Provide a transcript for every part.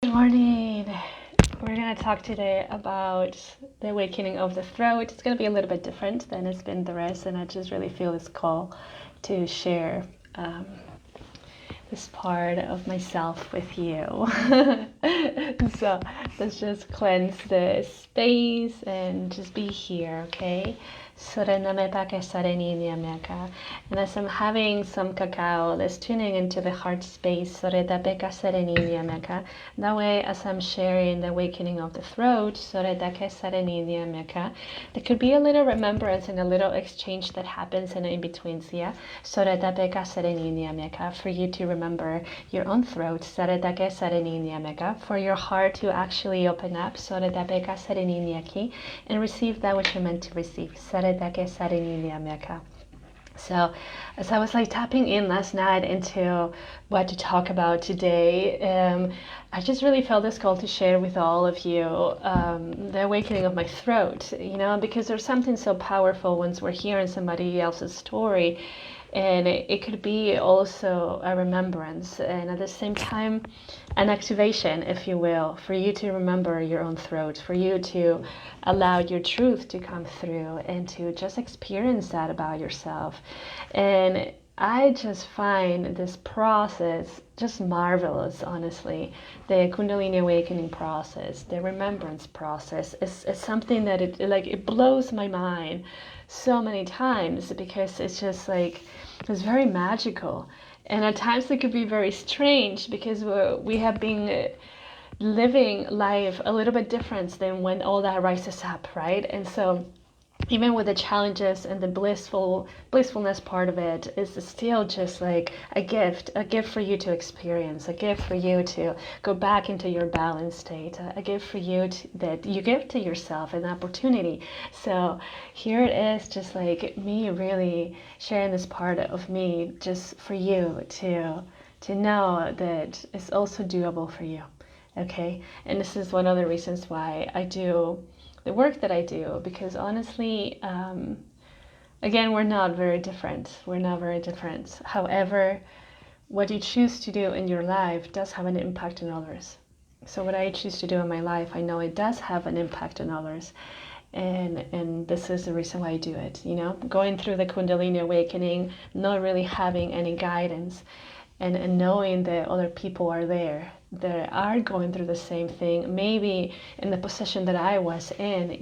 Good morning. We're going to talk today about the awakening of the throat. It's going to be a little bit different than it's been the rest, and I just really feel this call to share this part of myself with you. So let's just cleanse the space and just be here, okay? And as I'm having some cacao, let's tuning into the heart space. That way, as I'm sharing the awakening of the throat, there could be a little remembrance and a little exchange that happens in between, for you to remember your own throat, for your heart to actually open up, and receive that which you're meant to receive. So as I was tapping in last night into what to talk about today, I just really felt this call to share with all of you the awakening of my throat, because there's something so powerful once we're hearing somebody else's story. And it could be also a remembrance and at the same time an activation, if you will, for you to remember your own throat, for you to allow your truth to come through and to just experience that about yourself. And I just find this process just marvelous, honestly. The Kundalini awakening process, the remembrance process is something that it blows my mind so many times, because it's just it's very magical, and at times it could be very strange because we have been living life a little bit different than when all that rises up, right? And so even with the challenges and the blissfulness part of it, is still just a gift for you to experience, a gift for you to go back into your balanced state, a gift for you that you give to yourself, an opportunity. So here it is, just me really sharing this part of me just for you to know that it's also doable for you. Okay, and this is one of the reasons why I do the work that I do, because honestly, again, we're not very different. However, what you choose to do in your life does have an impact on others. So what I choose to do in my life, I know it does have an impact on others. And this is the reason why I do it, going through the Kundalini awakening, not really having any guidance, and knowing that other people are there that are going through the same thing, maybe in the position that I was in,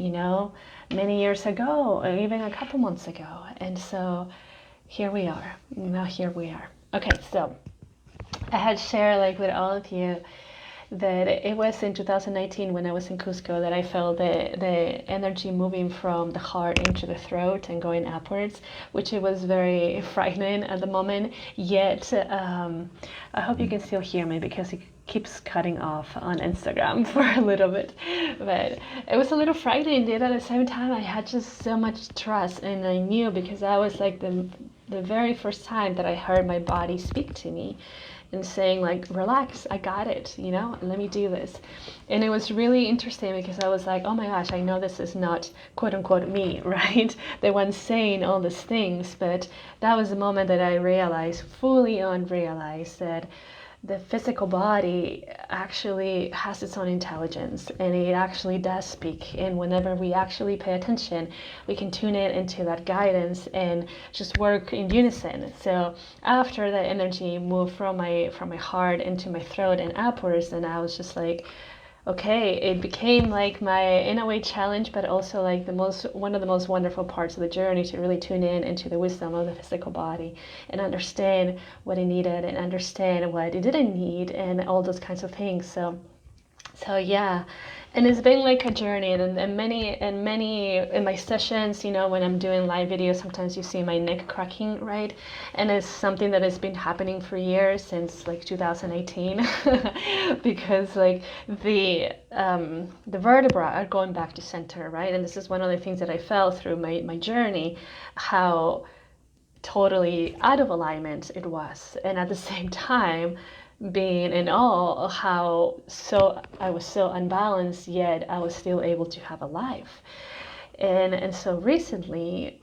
many years ago, or even a couple months ago. And so here we are. Okay, so I had shared with all of you that it was in 2019 when I was in Cusco that I felt the energy moving from the heart into the throat and going upwards, which it was very frightening at the moment. Yet, I hope you can still hear me because it keeps cutting off on Instagram for a little bit. But it was a little frightening, yet at the same time I had just so much trust, and I knew, because that was the very first time that I heard my body speak to me and saying relax, I got it, let me do this. And it was really interesting because I was oh my gosh, I know this is not quote unquote me, right? The one saying all these things, but that was the moment that I realized, fully realized that the physical body actually has its own intelligence, and it actually does speak. And whenever we actually pay attention, we can tune it into that guidance and just work in unison. So after that energy moved from my heart into my throat and upwards, and I was just okay, it became my, in a way, challenge, but also one of the most wonderful parts of the journey, to really tune in into the wisdom of the physical body and understand what it needed and understand what it didn't need and all those kinds of things. So yeah. And it's been a journey, and many in my sessions, when I'm doing live videos, sometimes you see my neck cracking, right? And it's something that has been happening for years, since 2018, because the vertebra are going back to center, right? And this is one of the things that I felt through my journey, how totally out of alignment it was, and at the same time being in awe how I was so unbalanced, yet I was still able to have a life. And so recently,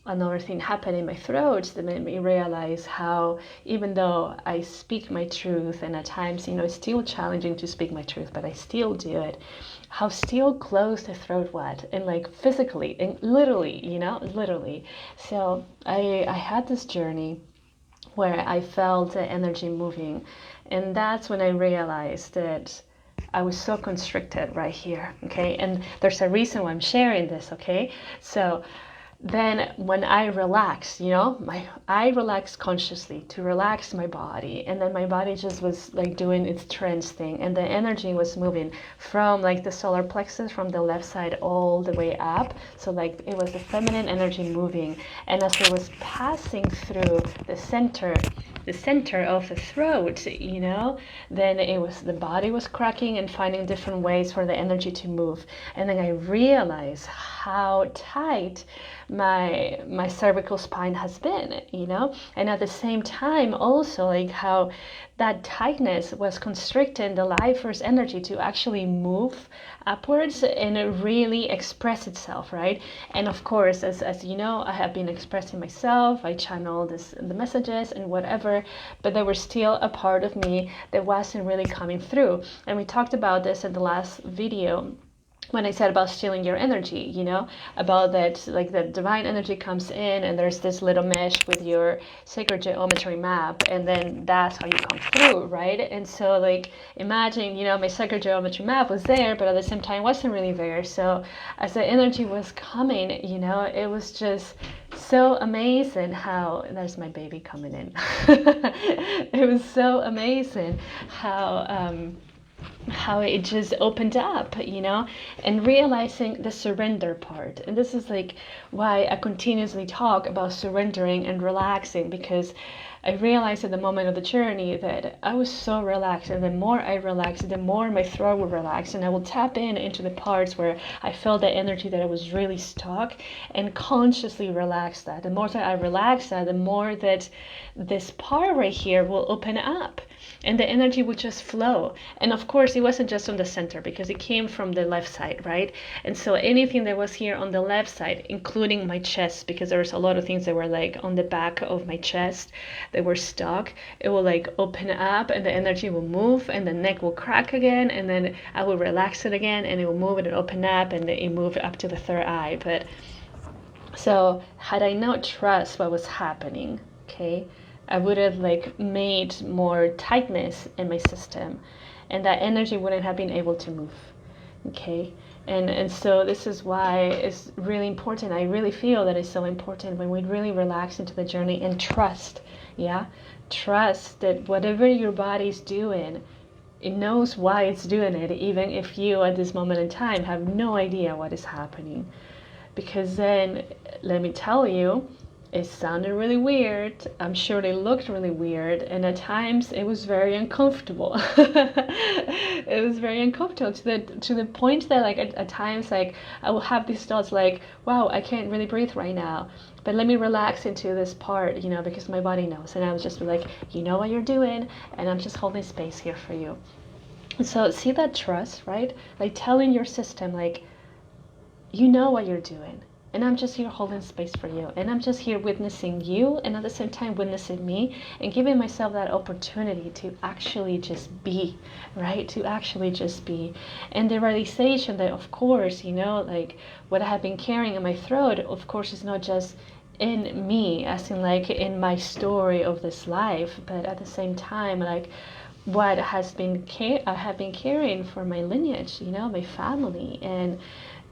another thing happened in my throat that made me realize how, even though I speak my truth, and at times, it's still challenging to speak my truth, but I still do it, how still closed the throat was, and like physically and literally, literally. So I had this journey where I felt the energy moving, and that's when I realized that I was so constricted right here, okay? And there's a reason why I'm sharing this, okay? So then when I relaxed, I relaxed consciously to relax my body, and then my body just was like doing its trance thing, and the energy was moving from like the solar plexus from the left side all the way up. So like it was the feminine energy moving, and as it was passing through the center of the throat, then the body was cracking and finding different ways for the energy to move. And then I realized how tight my cervical spine has been, and at the same time also like how that tightness was constricting the life force energy to actually move upwards and really express itself, right? And of course, as you know, I have been expressing myself, I channel the messages and whatever, but there was still a part of me that wasn't really coming through. And we talked about this in the last video when I said about stealing your energy, about that, like the divine energy comes in and there's this little mesh with your sacred geometry map, and then that's how you come through, right? And so like imagine, my sacred geometry map was there, but at the same time wasn't really there. So as the energy was coming, it was just so amazing how, there's my baby coming in. It was so amazing how it just opened up, and realizing the surrender part. And this is like why I continuously talk about surrendering and relaxing, because I realized at the moment of the journey that I was so relaxed, and the more I relaxed, the more my throat would relax, and I will tap into the parts where I felt the energy that I was really stuck, and consciously relax that. The more that I relax that, the more that this part right here will open up, and the energy would just flow. And of course, it wasn't just on the center, because it came from the left side, right? And so anything that was here on the left side, including my chest, because there was a lot of things that were like on the back of my chest that were stuck, it will like open up, and the energy will move, and the neck will crack again, and then I will relax it again, and it will move and open up, and it moved up to the third eye. But so had I not trust what was happening, okay, I would have like made more tightness in my system, and that energy wouldn't have been able to move, okay? And so this is why it's really important. I really feel that it's so important when we really relax into the journey and trust, trust that whatever your body's doing, it knows why it's doing it, even if you at this moment in time have no idea what is happening. Because then, let me tell you, it sounded really weird. I'm sure they looked really weird, and at times it was very uncomfortable. It was very uncomfortable to the point that like at times like I will have these thoughts like, wow, I can't really breathe right now, but let me relax into this part, because my body knows. And I was just like, you know what you're doing, and I'm just holding space here for you. And so see that trust, right? Like telling your system like, you know what you're doing, and I'm just here holding space for you, and I'm just here witnessing you, and at the same time witnessing me, and giving myself that opportunity to actually just be, right? To actually just be. And the realization that, of course, like what I have been carrying in my throat, of course, is not just in me, as in like in my story of this life, but at the same time, like what has been I have been carrying for my lineage, my family. And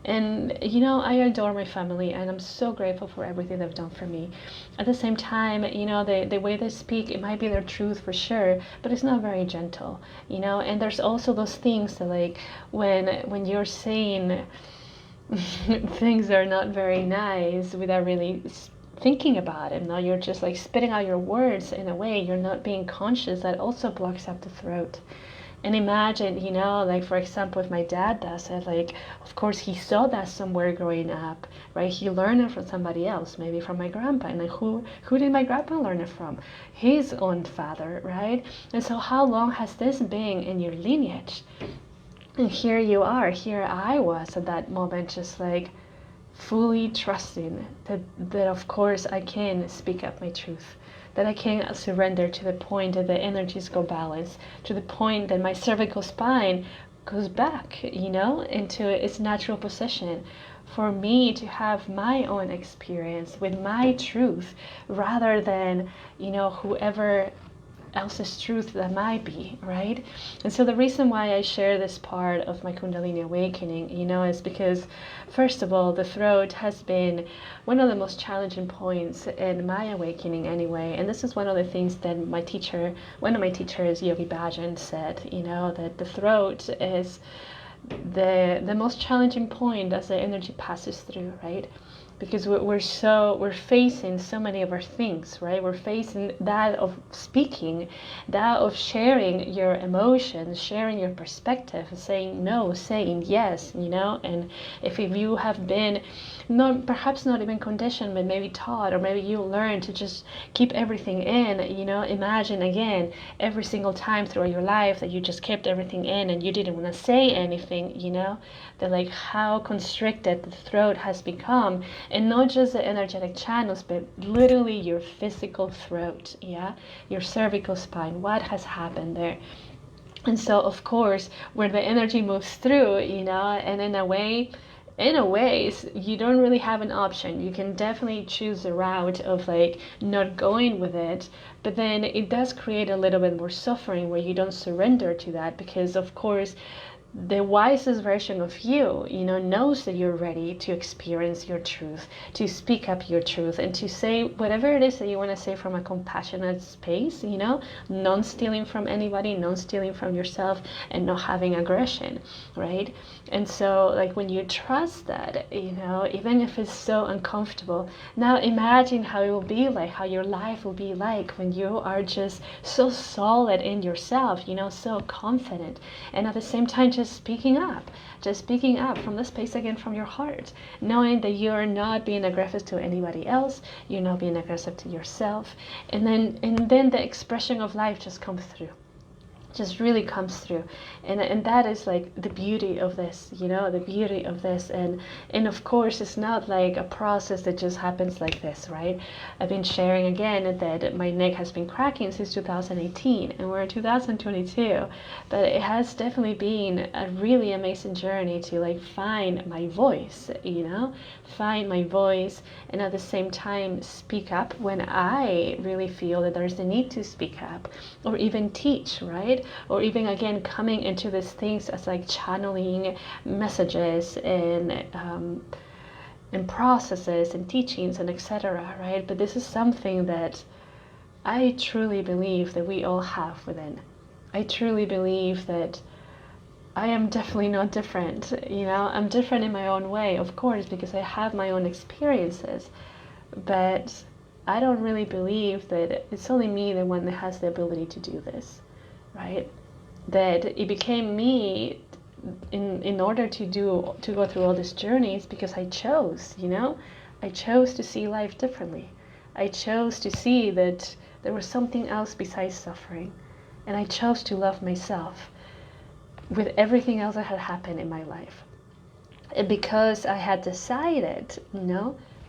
I adore my family, and I'm so grateful for everything they've done for me. At the same time, the way they speak, it might be their truth for sure, but it's not very gentle, and there's also those things that like when you're saying things that are not very nice without really thinking about it. Now you're just like spitting out your words in a way you're not being conscious, that also blocks up the throat. And imagine, like for example, if my dad does it, like of course he saw that somewhere growing up, right? He learned it from somebody else, maybe from my grandpa. And like who did my grandpa learn it from? His own father, right? And so how long has this been in your lineage? And here you are, here I was at that moment, just like, fully trusting that of course I can speak up my truth, that I can surrender to the point that the energies go balanced, to the point that my cervical spine goes back, into its natural position, for me to have my own experience with my truth rather than, whoever else's truth that might be, right? And so the reason why I share this part of my Kundalini awakening, is because, first of all, the throat has been one of the most challenging points in my awakening anyway. And this is one of the things that one of my teachers, Yogi Bhajan, said, that the throat is the most challenging point as the energy passes through, right? Because we're facing so many of our things, right? We're facing that of speaking, that of sharing your emotions, sharing your perspective, saying no, saying yes, and if you have been perhaps not even conditioned, but maybe taught, or maybe you learned to just keep everything in, imagine again every single time throughout your life that you just kept everything in and you didn't want to say anything, that like how constricted the throat has become, and not just the energetic channels, but literally your physical throat, your cervical spine, what has happened there. And so of course where the energy moves through, and in a way you don't really have an option. You can definitely choose the route of like not going with it, but then it does create a little bit more suffering where you don't surrender to that, because of course the wisest version of you, knows that you're ready to experience your truth, to speak up your truth, and to say whatever it is that you want to say from a compassionate space, non-stealing from anybody, non-stealing from yourself, and not having aggression, right? And so like when you trust that, even if it's so uncomfortable, now imagine how it will be like, how your life will be like when you are just so solid in yourself, so confident, and at the same time just speaking up from the space, again, from your heart, knowing that you're not being aggressive to anybody else, you're not being aggressive to yourself, and then the expression of life just comes through, just really comes through, and that is like the beauty of this, the beauty of this. And of course it's not like a process that just happens like this, right? I've been sharing again that my neck has been cracking since 2018, and we're in 2022, but it has definitely been a really amazing journey to like find my voice, find my voice, and at the same time speak up when I really feel that there's a need to speak up, or even teach, right? Or even again coming into these things as like channeling messages and processes and teachings and etc., right? But this is something that I truly believe that we all have within. I truly believe that I am definitely not different, I'm different in my own way, of course, because I have my own experiences, but I don't really believe that it's only me, the one that has the ability to do this, right? That it became me in order to go through all these journeys because I chose, I chose to see life differently. I chose to see that there was something else besides suffering, and I chose to love myself with everything else that had happened in my life. And because I had decided,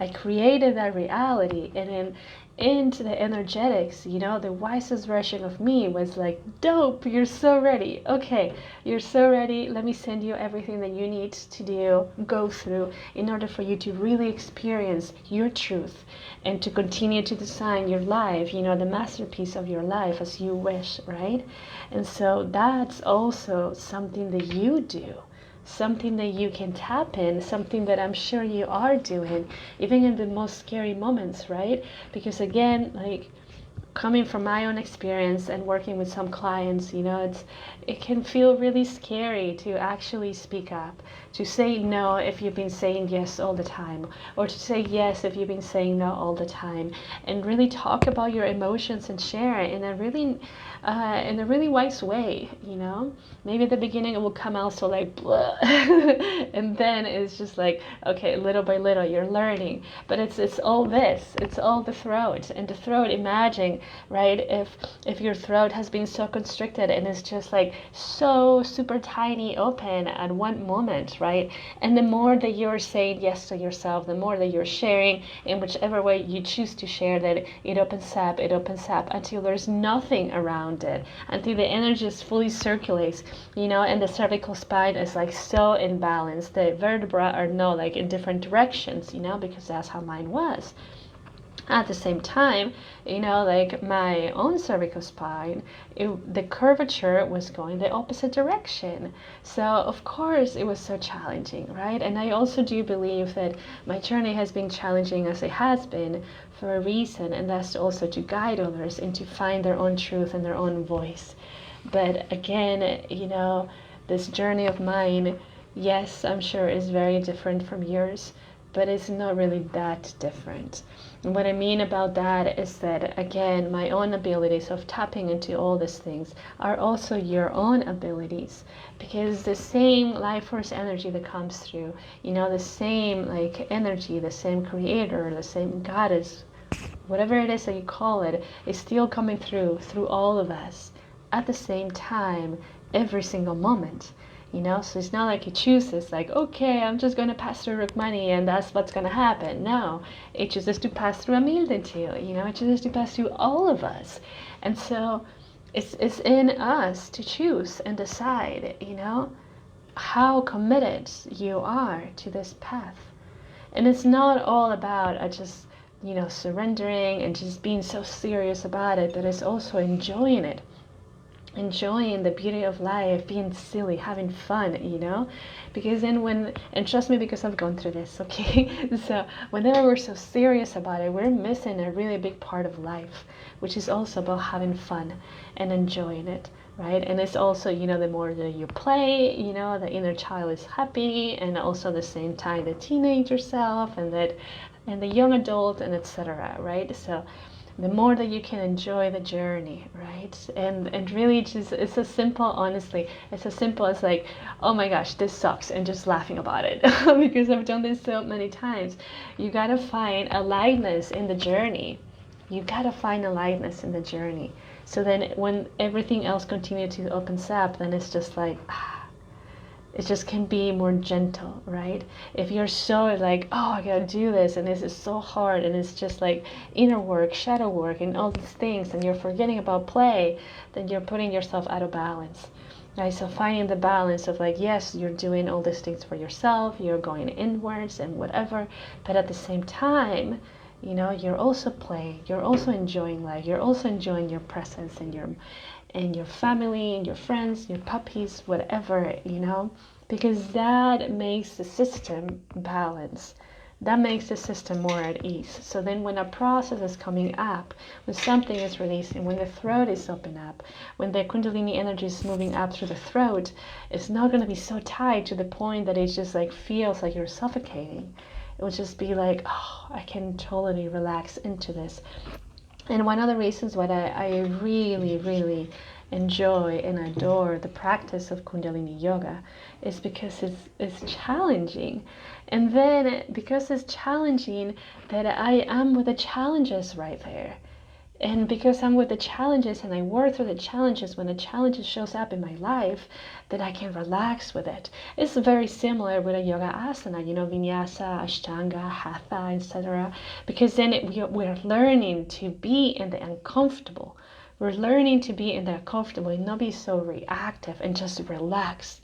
I created that reality, and then into the energetics, the wisest version of me was like, dope, you're so ready. Okay, you're so ready. Let me send you everything that you need to go through in order for you to really experience your truth and to continue to design your life, the masterpiece of your life as you wish, right? And so that's also something that you do, something that you can tap in, something that I'm sure you are doing, even in the most scary moments, right? Because again, like coming from my own experience and working with some clients, it can feel really scary to actually speak up, to say no if you've been saying yes all the time, or to say yes if you've been saying no all the time, and really talk about your emotions and share it in a really wise way, Maybe at the beginning it will come out so like blah, and then it's just like, okay, little by little you're learning. But it's all this, it's all the throat, and the throat, imagine right? If your throat has been so constricted and it's just like so super tiny open at one moment, right? And the more that you're saying yes to yourself, the more that you're sharing in whichever way you choose to share, that it opens up until there's nothing around it, until the energy just fully circulates, and the cervical spine is like so in balance. The vertebrae are not like in different directions, because that's how mine was. At the same time, like my own cervical spine, the curvature was going the opposite direction. So of course it was so challenging, right? And I also do believe that my journey has been challenging as it has been for a reason, and that's also to guide others and to find their own truth and their own voice. But again, this journey of mine, yes, I'm sure is very different from yours, but it's not really that different. And what I mean about that is that, again, my own abilities of tapping into all these things are also your own abilities, because the same life force energy that comes through, the same like energy, the same creator, the same goddess, whatever it is that you call it, is still coming through all of us at the same time every single moment. So it's not like you choose this, like, okay, I'm just going to pass through Rukmani and that's what's going to happen. No, it chooses to pass through Amilden too, it chooses to pass through all of us. And so it's in us to choose and decide, how committed you are to this path. And it's not all about just, surrendering and just being so serious about it, but it's also enjoying it. Enjoying the beauty of life, being silly, having fun, because then and trust me, because I've gone through this, okay? So whenever we're so serious about it, we're missing a really big part of life, which is also about having fun and enjoying it, right? And it's also, the more that you play, the inner child is happy, and also at the same time the teenager self and the young adult and etc., right? So the more that you can enjoy the journey, right? And really just, it's as simple, honestly, it's as simple as like, oh my gosh, this sucks, and just laughing about it because I've done this so many times. You gotta find a lightness in the journey. You gotta find a lightness in the journey. So then when everything else continues to open up, then it's just like, it just can be more gentle, right? If you're so like, oh, I gotta do this, and this is so hard, and it's just like inner work, shadow work, and all these things, and you're forgetting about play, then you're putting yourself out of balance, right? So finding the balance of like, yes, you're doing all these things for yourself, you're going inwards and whatever, but at the same time, you're also playing, you're also enjoying life, you're also enjoying your presence and your family and your friends, your puppies, whatever, because that makes the system balance. That makes the system more at ease. So then when a process is coming up, when something is releasing, when the throat is open up, when the Kundalini energy is moving up through the throat, it's not going to be so tight to the point that it just like feels like you're suffocating. It will just be like, oh, I can totally relax into this. And one of the reasons why I really, really enjoy and adore the practice of Kundalini Yoga is because it's challenging. And then because it's challenging, that I am with the challenges right there. And because I'm with the challenges and I work through the challenges, when the challenges shows up in my life, then I can relax with it. It's very similar with a yoga asana, vinyasa, ashtanga, hatha, etc. Because then we're learning to be in the uncomfortable. We're learning to be in the comfortable and not be so reactive and just relax,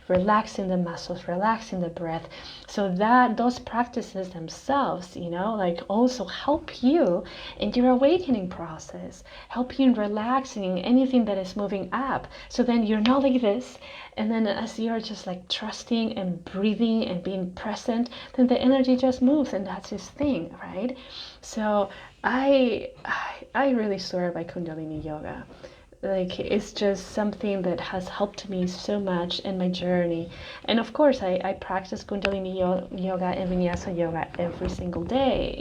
relaxing the muscles, relaxing the breath. So that those practices themselves, like also help you in your awakening process, help you in relaxing anything that is moving up. So then you're not like this. And then as you're just like trusting and breathing and being present, then the energy just moves, and that's his thing, right? So I really swear by Kundalini Yoga. Like, it's just something that has helped me so much in my journey. And of course, I practice Kundalini Yoga and Vinyasa Yoga every single day,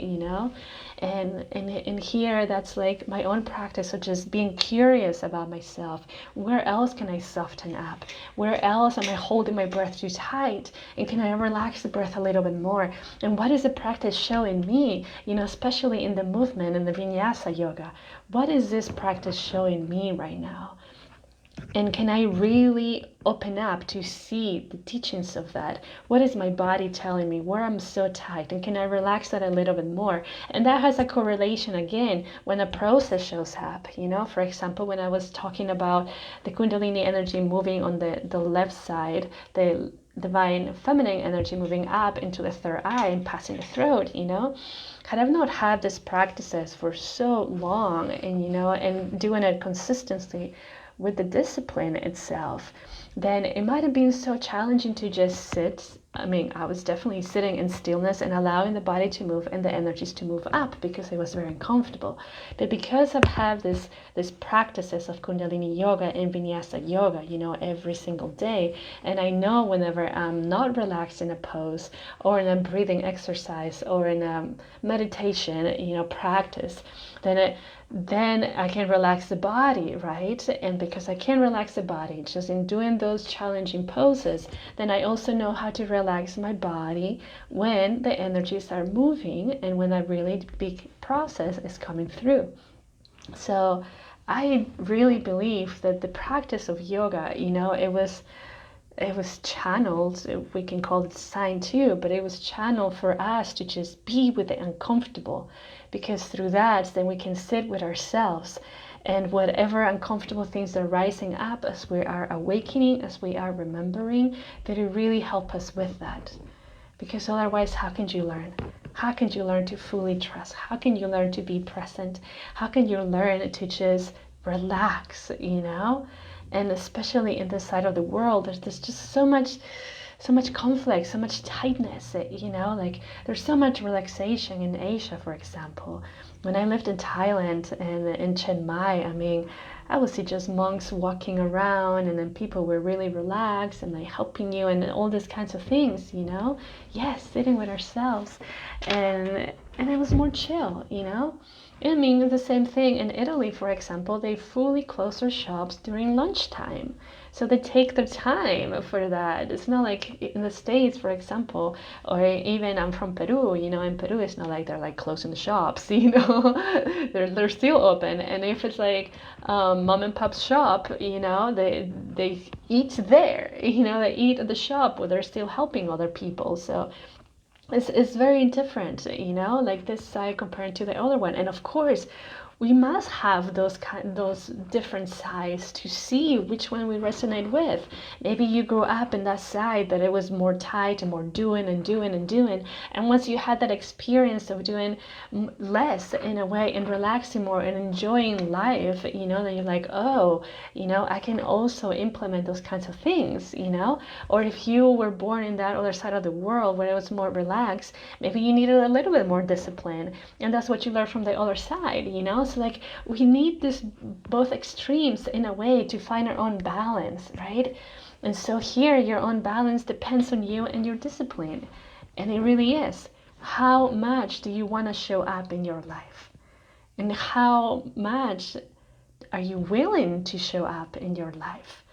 And here, that's like my own practice of just being curious about myself. Where else can I soften up? Where else am I holding my breath too tight? And can I relax the breath a little bit more? And what is the practice showing me, especially in the movement and the vinyasa yoga? What is this practice showing me right now? And can I really open up to see the teachings of that? What is my body telling me? Where I'm so tight? And can I relax that a little bit more? And that has a correlation again when a process shows up. For example, when I was talking about the Kundalini energy moving on the left side, the divine feminine energy moving up into the third eye and passing the throat, had I not had these practices for so long and doing it consistently with the discipline itself, then it might have been so challenging to just sit. I was definitely sitting in stillness and allowing the body to move and the energies to move up because it was very uncomfortable. But because I've had this practices of Kundalini yoga and Vinyasa yoga, every single day, and I know whenever I'm not relaxed in a pose or in a breathing exercise or in a meditation, practice, then I can relax the body, right? And because I can relax the body just in doing those challenging poses, then I also know how to relax my body when the energies are moving and when a really big process is coming through. So I really believe that the practice of yoga, it was channeled, we can call it sign too, but it was channeled for us to just be with the uncomfortable, because through that then we can sit with ourselves and whatever uncomfortable things are rising up as we are awakening, as we are remembering, that it really help us with that. Because otherwise, how can you learn? How can you learn to fully trust? How can you learn to be present? How can you learn to just relax, And especially in this side of the world, there's just so much conflict, so much tightness, like there's so much relaxation in Asia, for example. When I lived in Thailand and in Chiang Mai, I would see just monks walking around and then people were really relaxed and like helping you and all these kinds of things, Yes, sitting with ourselves and it was more chill, the same thing in Italy, for example, they fully close their shops during lunchtime. So they take their time for that. It's not like in the States, for example, or even I'm from Peru, in Peru, it's not like they're like closing the shops, they're still open. And if it's like mom and pop's shop, they eat there, they eat at the shop where they're still helping other people. So it's very different, like this side compared to the other one. And of course, we must have those different sides to see which one we resonate with. Maybe you grew up in that side that it was more tight and more doing. And once you had that experience of doing less in a way and relaxing more and enjoying life, then you're like, oh, I can also implement those kinds of things, Or if you were born in that other side of the world where it was more relaxed, maybe you needed a little bit more discipline. And that's what you learn from the other side, So like we need this both extremes in a way to find our own balance, right? And so here your own balance depends on you and your discipline. And it really is. How much do you want to show up in your life? And how much are you willing to show up in your life?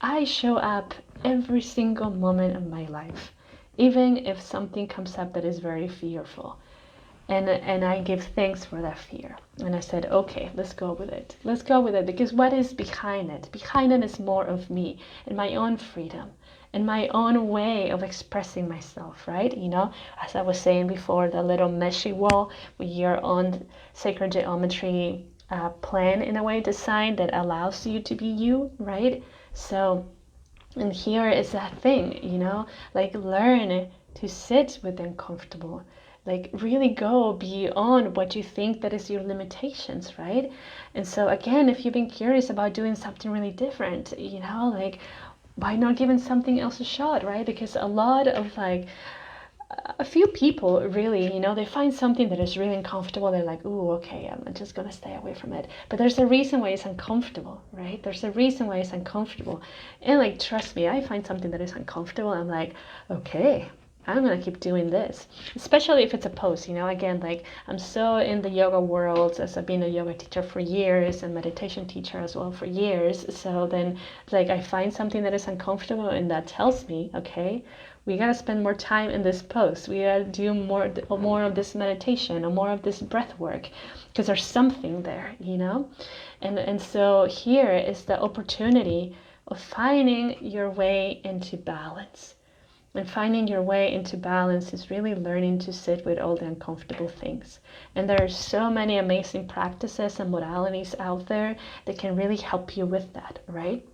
I show up every single moment of my life, even if something comes up that is very fearful. And I give thanks for that fear. And I said, okay, let's go with it. Let's go with it, because what is behind it? Behind it is more of me and my own freedom and my own way of expressing myself, right? As I was saying before, the little meshy wall with your own sacred geometry plan in a way designed that allows you to be you, right? So, and here is that thing, like learn to sit with the uncomfortable. Like really go beyond what you think that is your limitations, right? And so again, if you've been curious about doing something really different, like why not giving something else a shot, right? Because a lot of like a few people really, they find something that is really uncomfortable. They're like, ooh, okay, I'm just gonna stay away from it. But there's a reason why it's uncomfortable, right? There's a reason why it's uncomfortable. And like, trust me, I find something that is uncomfortable. I'm like, okay, I'm going to keep doing this, especially if it's a pose, you know, again, like I'm so in the yoga world as I've been a yoga teacher for years and meditation teacher as well for years. So then like I find something that is uncomfortable and that tells me, okay, we got to spend more time in this pose. We got to do more of this meditation or more of this breath work because there's something there, you know? And so here is the opportunity of finding your way into balance. And finding your way into balance is really learning to sit with all the uncomfortable things. And there are so many amazing practices and modalities out there that can really help you with that, right?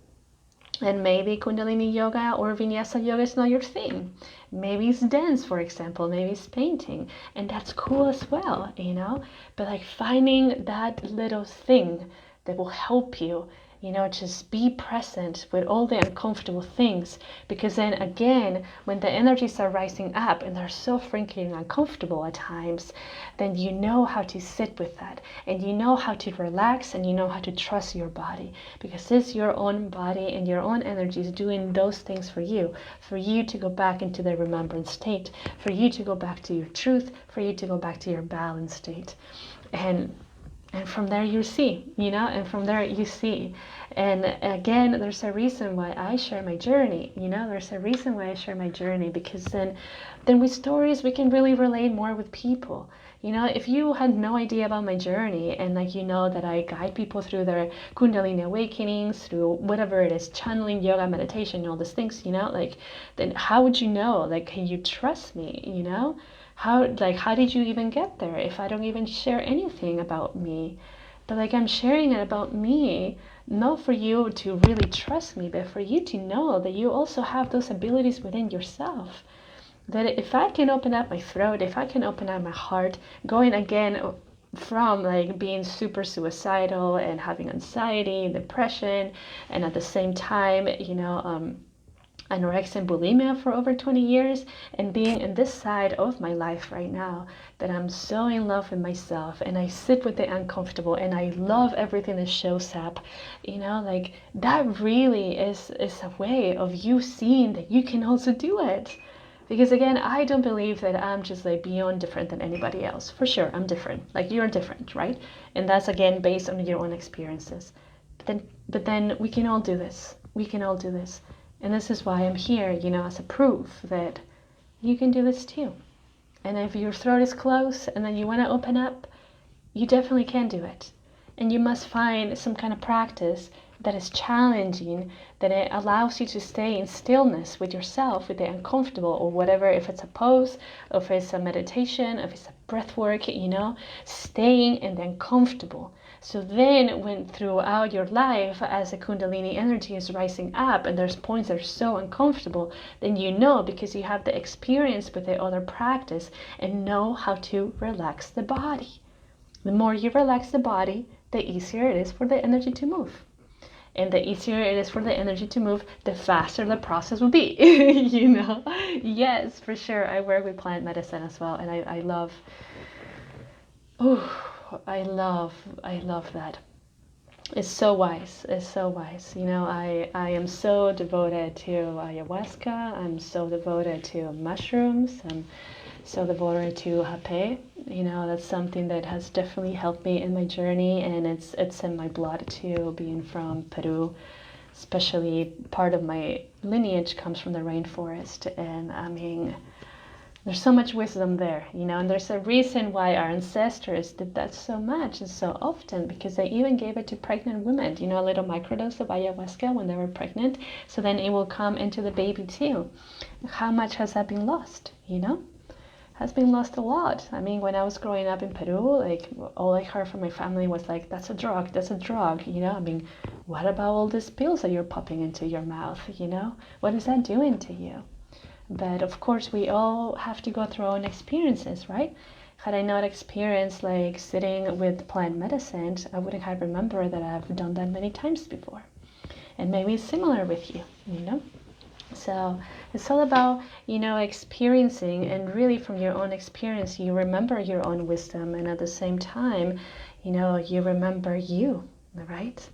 And maybe Kundalini yoga or Vinyasa yoga is not your thing. Maybe it's dance, for example. Maybe it's painting. And that's cool as well, you know? But like finding that little thing that will help you, you know, just be present with all the uncomfortable things. Because then again, when the energies are rising up and they're so freaking uncomfortable at times, then you know how to sit with that. And you know how to relax and you know how to trust your body. Because it's your own body and your own energies doing those things for you to go back into the remembrance state, for you to go back to your truth, for you to go back to your balance state. And from there you see, you know, and from there you see. And again, there's a reason why I share my journey, you know, there's a reason why I share my journey, because then with stories we can really relate more with people. You know, if you had no idea about my journey and like, you know, that I guide people through their Kundalini awakenings, through whatever it is, channeling, yoga, meditation, all these things, you know, like, then how would you know? Like, can you trust me, you know? How did you even get there if I don't even share anything about me? But like I'm sharing it about me, not for you to really trust me, but for you to know that you also have those abilities within yourself. That if I can open up my throat, if I can open up my heart, going again from like being super suicidal and having anxiety, depression, and at the same time, you know, anorexia and bulimia for over 20 years, and being in this side of my life right now that I'm so in love with myself and I sit with the uncomfortable and I love everything that shows up, you know, like that really is a way of you seeing that you can also do it. Because again, I don't believe that I'm just like beyond different than anybody else. For sure, I'm different. Like you're different, right? And that's again based on your own experiences. But then we can all do this. We can all do this. And this is why I'm here, you know, as a proof that you can do this too. And if your throat is closed and then you want to open up, you definitely can do it. And you must find some kind of practice that is challenging, that it allows you to stay in stillness with yourself, with the uncomfortable or whatever, if it's a pose, or if it's a meditation, if it's a breath work, you know, staying in the uncomfortable. So then when throughout your life, as the Kundalini energy is rising up and there's points that are so uncomfortable, then you know, because you have the experience with the other practice and know how to relax the body. The more you relax the body, the easier it is for the energy to move. And the easier it is for the energy to move, the faster the process will be, you know? Yes, for sure. I work with plant medicine as well, and I love that. It's so wise. It's so wise. You know, I am so devoted to ayahuasca. I'm so devoted to mushrooms. I'm so devoted to hape. You know, that's something that has definitely helped me in my journey, and it's in my blood too, being from Peru. Especially part of my lineage comes from the rainforest, and I mean, there's so much wisdom there, you know, and there's a reason why our ancestors did that so much and so often, because they even gave it to pregnant women, you know, a little microdose of ayahuasca when they were pregnant, so then it will come into the baby too. How much has that been lost, you know? Has been lost a lot. I mean, when I was growing up in Peru, like all I heard from my family was like, that's a drug, you know? I mean, what about all these pills that you're popping into your mouth, you know? What is that doing to you? But of course, we all have to go through our own experiences, right? Had I not experienced like sitting with plant medicine, I wouldn't have remembered that I've done that many times before. And maybe it's similar with you, you know? So it's all about, you know, experiencing, and really from your own experience, you remember your own wisdom, and at the same time, you know, you remember you, right?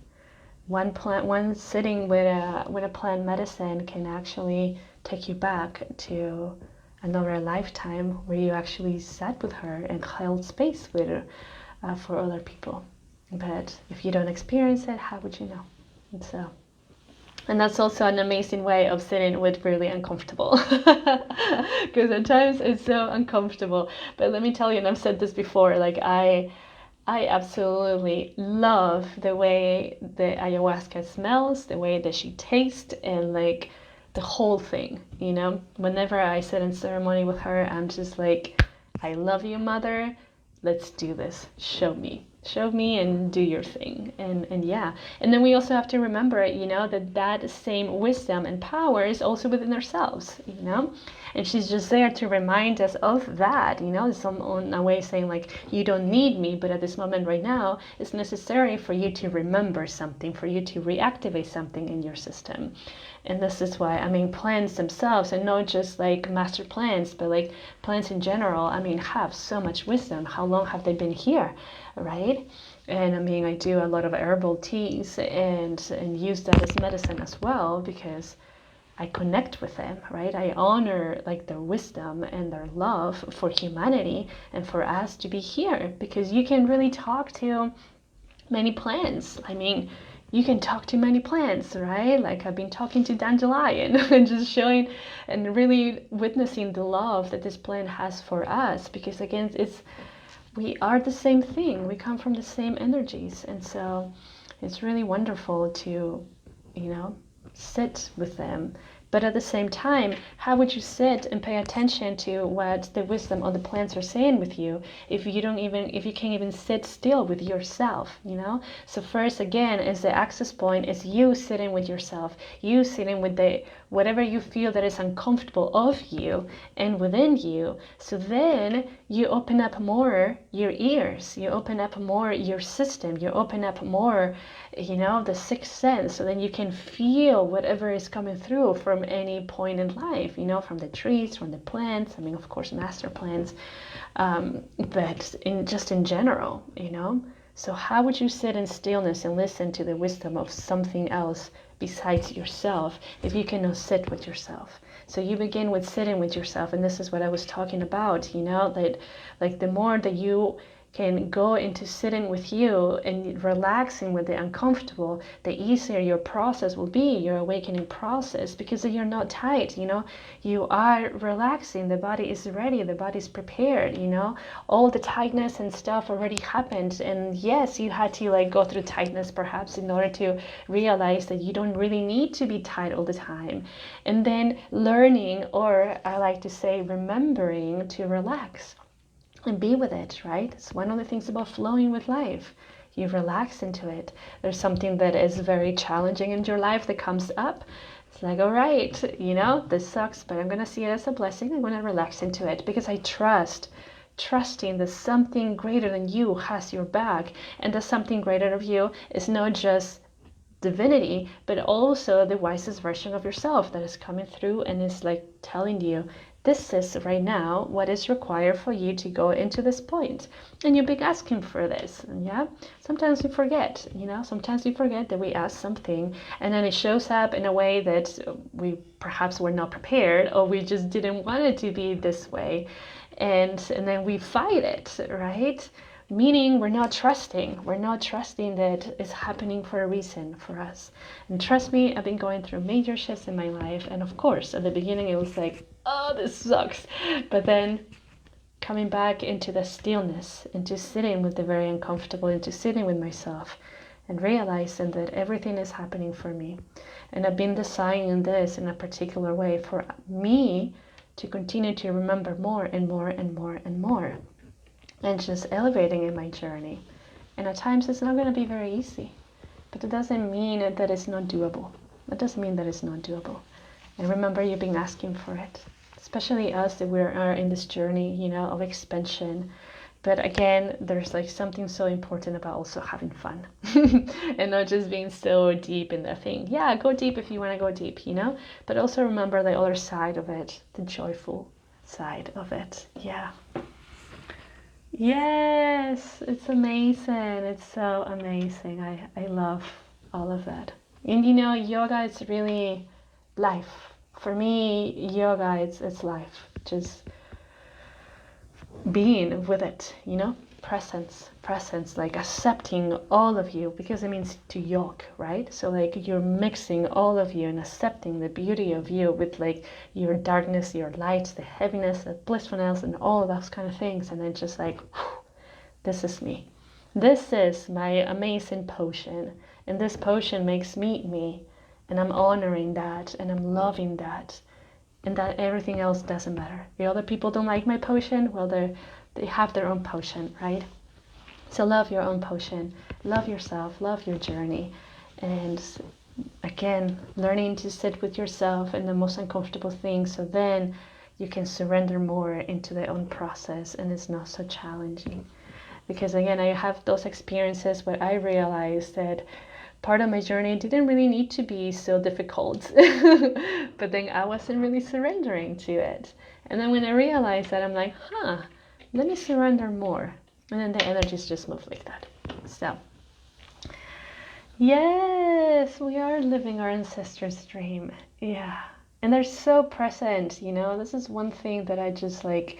One sitting with a plant medicine can actually take you back to another lifetime where you actually sat with her and held space with her for other people. But if you don't experience it, how would you know? And that's also an amazing way of sitting with really uncomfortable, because at times it's so uncomfortable. But let me tell you, and I've said this before, like I absolutely love the way the ayahuasca smells, the way that she tastes, and like the whole thing, you know. Whenever I sit in ceremony with her, I'm just like, I love you, mother. Let's do this. Show me and do your thing. And yeah. And then we also have to remember, you know, that same wisdom and power is also within ourselves, you know. And she's just there to remind us of that, you know, in a way saying like, you don't need me, but at this moment right now, it's necessary for you to remember something, for you to reactivate something in your system. And this is why, I mean, plants themselves, and not just like master plants, but like plants in general, I mean, have so much wisdom. How long have they been here, right? And I mean, I do a lot of herbal teas and use that as medicine as well, because I connect with them, right? I honor like their wisdom and their love for humanity and for us to be here, because you can really talk to many plants. I mean, you can talk to many plants, right? Like I've been talking to dandelion and just showing and really witnessing the love that this plant has for us, because again, we are the same thing. We come from the same energies. And so it's really wonderful to, you know, sit with them. But at the same time, how would you sit and pay attention to what the wisdom of the plants are saying with you if you can't even sit still with yourself, you know? So first, again, is the access point is you sitting with yourself, you sitting with whatever you feel that is uncomfortable of you and within you. So then you open up more your ears, you open up more your system, you open up more, you know, the sixth sense, so then you can feel whatever is coming through from any point in life, you know, from the trees, from the plants, I mean, of course, master plants, but in general, you know. So how would you sit in stillness and listen to the wisdom of something else besides yourself if you cannot sit with yourself? So you begin with sitting with yourself, and this is what I was talking about, you know, that like the more that you can go into sitting with you and relaxing with the uncomfortable, the easier your process will be, your awakening process, because you're not tight, you know, you are relaxing, the body is ready, the body is prepared, you know, all the tightness and stuff already happened. And yes, you had to like go through tightness perhaps in order to realize that you don't really need to be tight all the time. And then learning, or I like to say remembering, to relax and be with it, right? It's one of the things about flowing with life. You relax into it. There's something that is very challenging in your life that comes up. It's like, all right, you know, this sucks, but I'm going to see it as a blessing. I'm going to relax into it because I trusting that something greater than you has your back, and that something greater of you is not just divinity, but also the wisest version of yourself that is coming through and is like telling you, this is right now what is required for you to go into this point. And you've been asking for this. And yeah, sometimes we forget, you know, sometimes we forget that we asked something and then it shows up in a way that we perhaps were not prepared, or we just didn't want it to be this way. And then we fight it, right? Meaning we're not trusting that it's happening for a reason for us. And trust me, I've been going through major shifts in my life, and of course at the beginning it was like, oh, this sucks, but then coming back into the stillness, into sitting with the very uncomfortable, into sitting with myself and realizing that everything is happening for me, and I've been designing this in a particular way for me to continue to remember more and more and more and more, and just elevating in my journey. And at times it's not going to be very easy, but it doesn't mean that it's not doable. It doesn't mean that it's not doable. And remember, you've been asking for it, especially us that we are in this journey, you know, of expansion. But again, there's like something so important about also having fun and not just being so deep in the thing. Yeah, go deep if you want to go deep, you know, but also remember the other side of it, the joyful side of it. Yeah. Yes, it's amazing. It's so amazing. I love all of that. And you know, yoga is really life. For me, yoga, it's life. just being with it, presence, like accepting all of you, because it means to yoke, right? So like you're mixing all of you and accepting the beauty of you with like your darkness, your light, the heaviness, the blissfulness, and all of those kind of things, and then just like, whew, this is me. This is my amazing potion, and this potion makes me, and I'm honoring that, and I'm loving that, and that everything else doesn't matter. The other people don't like my potion, well, they have their own potion, right? So love your own potion, love yourself, love your journey, and again, learning to sit with yourself in the most uncomfortable things, so then you can surrender more into the own process, and it's not so challenging. Because again, I have those experiences where I realized that part of my journey didn't really need to be so difficult, but then I wasn't really surrendering to it. And then when I realized that, I'm like, let me surrender more. And then the energies just move like that. So, yes, we are living our ancestors' dream. Yeah. And they're so present, this is one thing that I just like,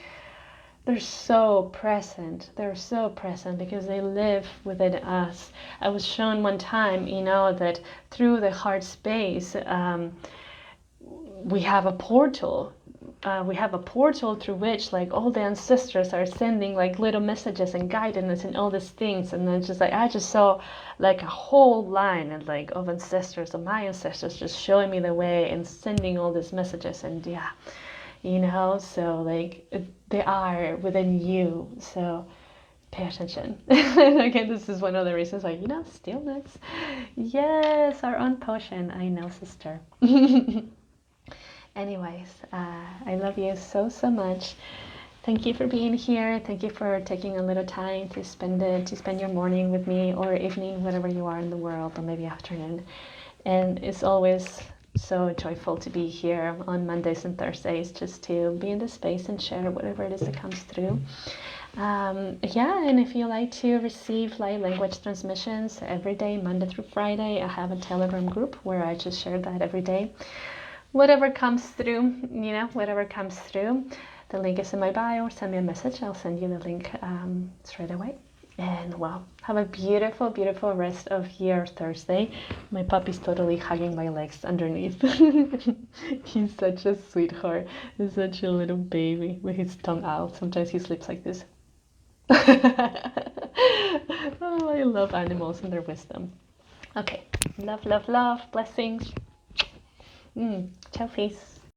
they're so present because they live within us. I was shown one time, that through the heart space, we have a portal. We have a portal through which like all the ancestors are sending like little messages and guidance and all these things. And then just like, I just saw like a whole line and like of ancestors, of my ancestors, just showing me the way and sending all these messages. And yeah, so like they are within you, so pay attention. And again, this is one of the reasons why, stillness. Yes, our own potion. I know, sister. Anyways, I love you so much. Thank you for being here. Thank you for taking a little time to spend your morning with me, or evening, wherever you are in the world, or maybe afternoon. And it's always so joyful to be here on Mondays and Thursdays, just to be in the space and share whatever it is that comes through. And if you like to receive light language transmissions every day, Monday through Friday, I have a Telegram group where I just share that every day. Whatever comes through, whatever comes through. The link is in my bio, or send me a message. I'll send you the link straight away. And well, have a beautiful, beautiful rest of your Thursday. My puppy's totally hugging my legs underneath. He's such a sweetheart. He's such a little baby with his tongue out. Sometimes he sleeps like this. Oh, I love animals and their wisdom. Okay, love, love, love. Blessings. Ciao, peace.